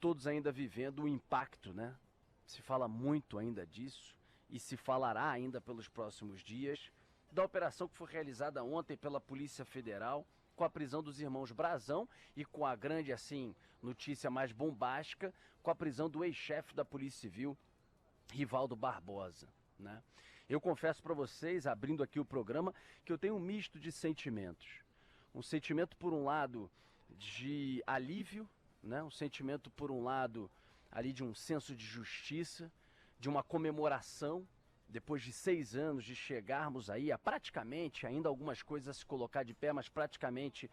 todos ainda vivendo o impacto, né? Se fala muito ainda disso e se falará ainda pelos próximos dias da operação que foi realizada ontem pela Polícia Federal com a prisão dos irmãos Brazão e com a grande, assim, notícia mais bombástica, com a prisão do ex-chefe da Polícia Civil, Rivaldo Barbosa, né? Eu confesso para vocês, abrindo aqui o programa, que eu tenho um misto de sentimentos. Um sentimento, por um lado, de alívio, né? Um sentimento, por um lado, ali de um senso de justiça, de uma comemoração, depois de 6 anos de chegarmos aí a praticamente, ainda algumas coisas a se colocar de pé, mas praticamente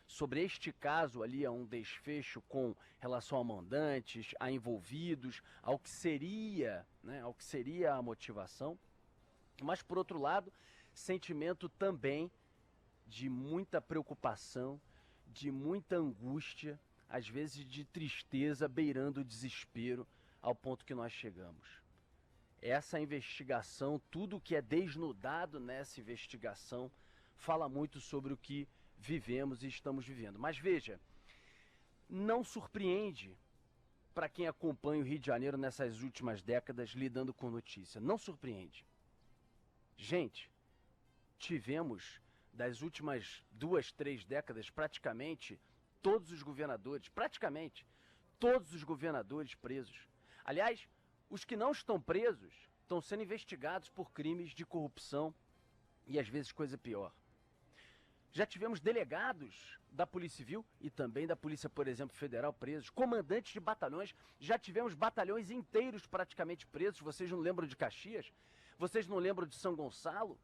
sobre este caso ali a um desfecho com relação a mandantes, a envolvidos, ao que seria, né, ao que seria a motivação. Mas, por outro lado, sentimento também de muita preocupação, de muita angústia, às vezes de tristeza, beirando o desespero ao ponto que nós chegamos. Essa investigação, tudo que é desnudado nessa investigação, fala muito sobre o que vivemos e estamos vivendo. Mas veja, não surpreende para quem acompanha o Rio de Janeiro nessas últimas décadas lidando com notícia. Não surpreende. Gente, tivemos das últimas 2, 3 décadas praticamente todos os governadores presos. Aliás, os que não estão presos estão sendo investigados por crimes de corrupção e às vezes coisa pior. Já tivemos delegados da Polícia Civil e também da Polícia, por exemplo, Federal presos, comandantes de batalhões, já tivemos batalhões inteiros praticamente presos. Vocês não lembram de Caxias? Vocês não lembram de São Gonçalo?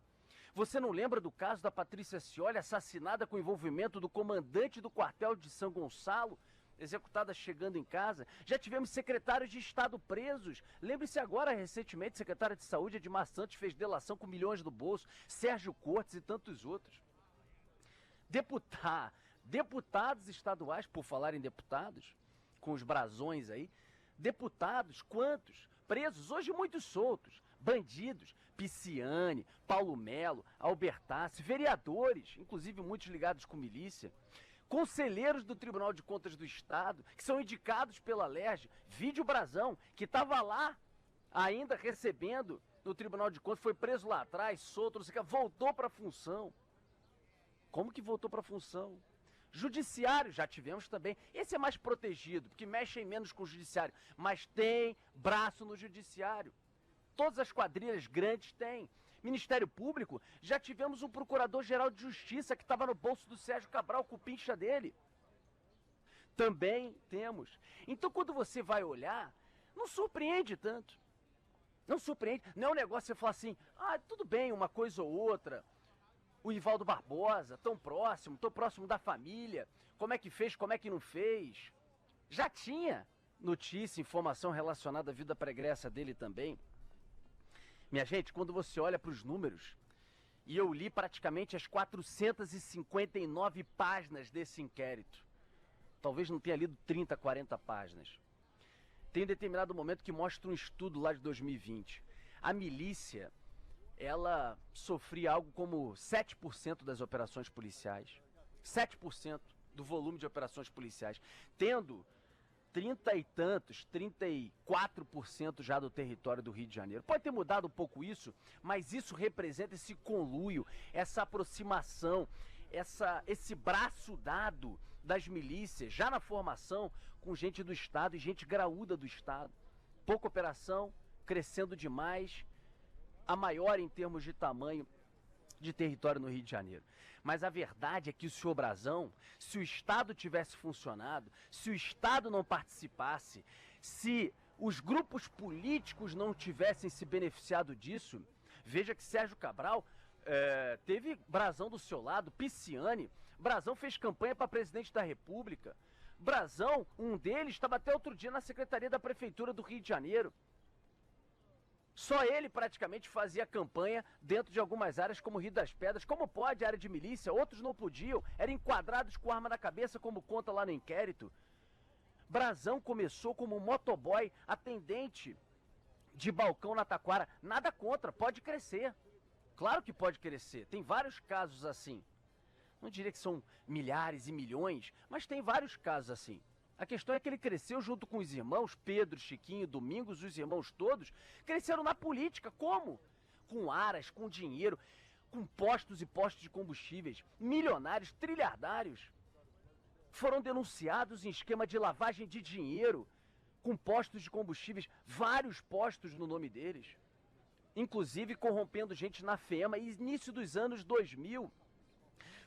Você não lembra do caso da Patrícia Scioli, assassinada com envolvimento do comandante do quartel de São Gonçalo, executada chegando em casa? Já tivemos secretários de Estado presos. Lembre-se agora, recentemente, secretária de Saúde, Edmar Santos, fez delação com milhões do bolso, Sérgio Cortes e tantos outros. Deputados estaduais, por falar em deputados, com os brasões aí, deputados, quantos? Presos, hoje muitos soltos, bandidos, Pisciani, Paulo Melo, Albertassi, vereadores, inclusive muitos ligados com milícia, conselheiros do Tribunal de Contas do Estado, que são indicados pela LERJ, Vídeo Brazão, que estava lá ainda recebendo no Tribunal de Contas, foi preso lá atrás, solto, não sei o que, voltou para a função. Como que voltou para a função? Judiciário, já tivemos também. Esse é mais protegido, porque mexem menos com o judiciário, mas tem braço no judiciário. Todas as quadrilhas grandes têm. Ministério Público, já tivemos um procurador-geral de justiça que estava no bolso do Sérgio Cabral, com o pincha dele. Também temos. Então, quando você vai olhar, não surpreende tanto. Não surpreende. Não é um negócio você falar assim, tudo bem, uma coisa ou outra. O Rivaldo Barbosa, tão próximo da família. Como é que fez, como é que não fez? Já tinha notícia, informação relacionada à vida pregressa dele também. Minha gente, quando você olha para os números, e eu li praticamente as 459 páginas desse inquérito, talvez não tenha lido 30, 40 páginas. Tem um determinado momento que mostra um estudo lá de 2020. A milícia, ela sofria algo como 7% das operações policiais. 7% do volume de operações policiais. Tendo 30 e tantos, 34% já do território do Rio de Janeiro. Pode ter mudado um pouco isso, mas isso representa esse conluio, essa aproximação, esse braço dado das milícias, já na formação, com gente do Estado e gente graúda do Estado. Pouca operação, crescendo demais, a maior em termos de tamanho de território no Rio de Janeiro. Mas a verdade é que o senhor Brazão, se o Estado tivesse funcionado, se o Estado não participasse, se os grupos políticos não tivessem se beneficiado disso, veja que Sérgio Cabral teve Brazão do seu lado, Pisciani, Brazão fez campanha para presidente da República, Brazão, um deles, estava até outro dia na Secretaria da Prefeitura do Rio de Janeiro. Só ele praticamente fazia campanha dentro de algumas áreas como Rio das Pedras. Como pode, área de milícia, outros não podiam, eram enquadrados com arma na cabeça, como conta lá no inquérito. Brazão começou como motoboy, atendente de balcão na Taquara. Nada contra, pode crescer. Claro que pode crescer, tem vários casos assim. Não diria que são milhares e milhões, mas tem vários casos assim. A questão é que ele cresceu junto com os irmãos, Pedro, Chiquinho, Domingos, os irmãos todos, cresceram na política. Como? Com aras, com dinheiro, com postos e postos de combustíveis, milionários, trilhardários. Foram denunciados em esquema de lavagem de dinheiro, com postos de combustíveis, vários postos no nome deles. Inclusive corrompendo gente na FEMA. E início dos anos 2000,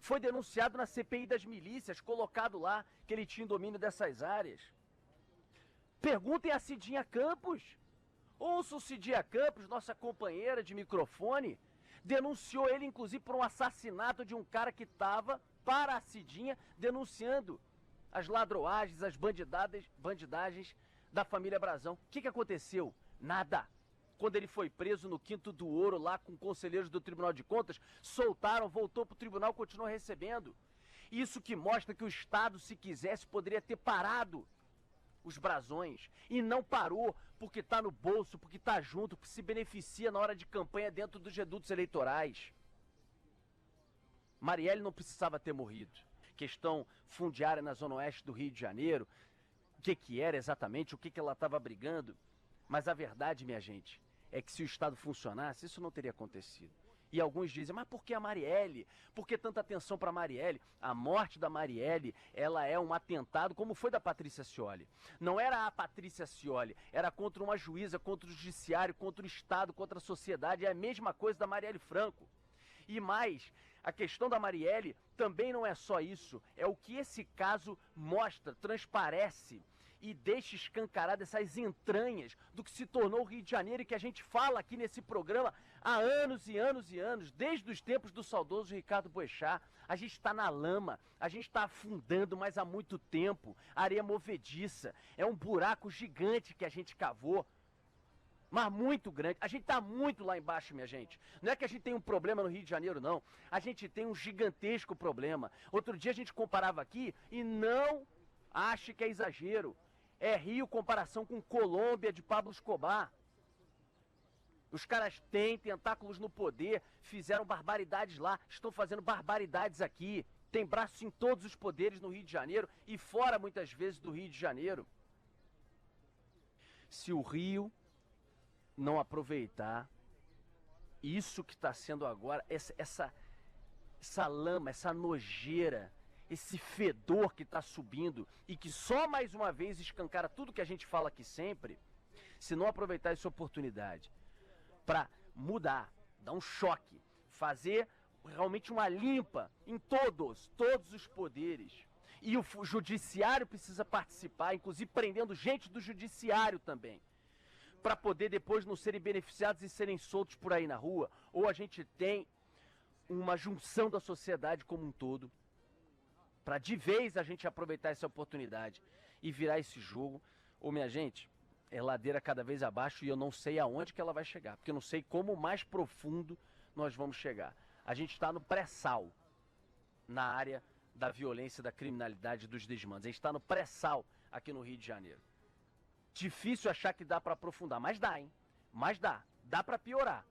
foi denunciado na CPI das milícias, colocado lá que ele tinha domínio dessas áreas. Perguntem a Cidinha Campos. Ouçam Cidinha Campos, nossa companheira de microfone, denunciou ele inclusive por um assassinato de um cara que estava para a Cidinha denunciando as ladroagens, as bandidagens da família Brazão. O que aconteceu? Nada. Quando ele foi preso no Quinto do Ouro, lá com conselheiros do Tribunal de Contas, soltaram, voltou para o tribunal, continuou recebendo. Isso que mostra que o Estado, se quisesse, poderia ter parado os brasões. E não parou porque está no bolso, porque está junto, porque se beneficia na hora de campanha dentro dos redutos eleitorais. Marielle não precisava ter morrido. Questão fundiária na Zona Oeste do Rio de Janeiro, o que era exatamente, o que ela estava brigando. Mas a verdade, minha gente, é que se o Estado funcionasse, isso não teria acontecido. E alguns dizem, mas por que a Marielle? Por que tanta atenção para a Marielle? A morte da Marielle, ela é um atentado, como foi da Patrícia Scioli. Não era a Patrícia Scioli, era contra uma juíza, contra o judiciário, contra o Estado, contra a sociedade. É a mesma coisa da Marielle Franco. E mais, a questão da Marielle também não é só isso. É o que esse caso mostra, transparece e deixa escancarado essas entranhas do que se tornou o Rio de Janeiro e que a gente fala aqui nesse programa há anos e anos e anos, desde os tempos do saudoso Ricardo Boechat. A gente está na lama, a gente está afundando, mas há muito tempo. Areia movediça, é um buraco gigante que a gente cavou, mas muito grande. A gente está muito lá embaixo, minha gente. Não é que a gente tem um problema no Rio de Janeiro, não. A gente tem um gigantesco problema. Outro dia a gente comparava aqui e não ache que é exagero. É Rio comparação com Colômbia de Pablo Escobar. Os caras têm tentáculos no poder, fizeram barbaridades lá, estão fazendo barbaridades aqui. Tem braços em todos os poderes no Rio de Janeiro e fora, muitas vezes, do Rio de Janeiro. Se o Rio não aproveitar isso que está sendo agora, essa lama, essa nojeira, esse fedor que está subindo e que só mais uma vez escancara tudo que a gente fala aqui sempre, se não aproveitar essa oportunidade para mudar, dar um choque, fazer realmente uma limpa em todos os poderes. E o judiciário precisa participar, inclusive prendendo gente do judiciário também, para poder depois não serem beneficiados e serem soltos por aí na rua. Ou a gente tem uma junção da sociedade como um todo, para de vez a gente aproveitar essa oportunidade e virar esse jogo. Ô, minha gente, é ladeira cada vez abaixo e eu não sei aonde que ela vai chegar, porque eu não sei como mais profundo nós vamos chegar. A gente está no pré-sal na área da violência, da criminalidade, dos desmandos. A gente está no pré-sal aqui no Rio de Janeiro. Difícil achar que dá para aprofundar, mas dá, hein? Mas dá para piorar.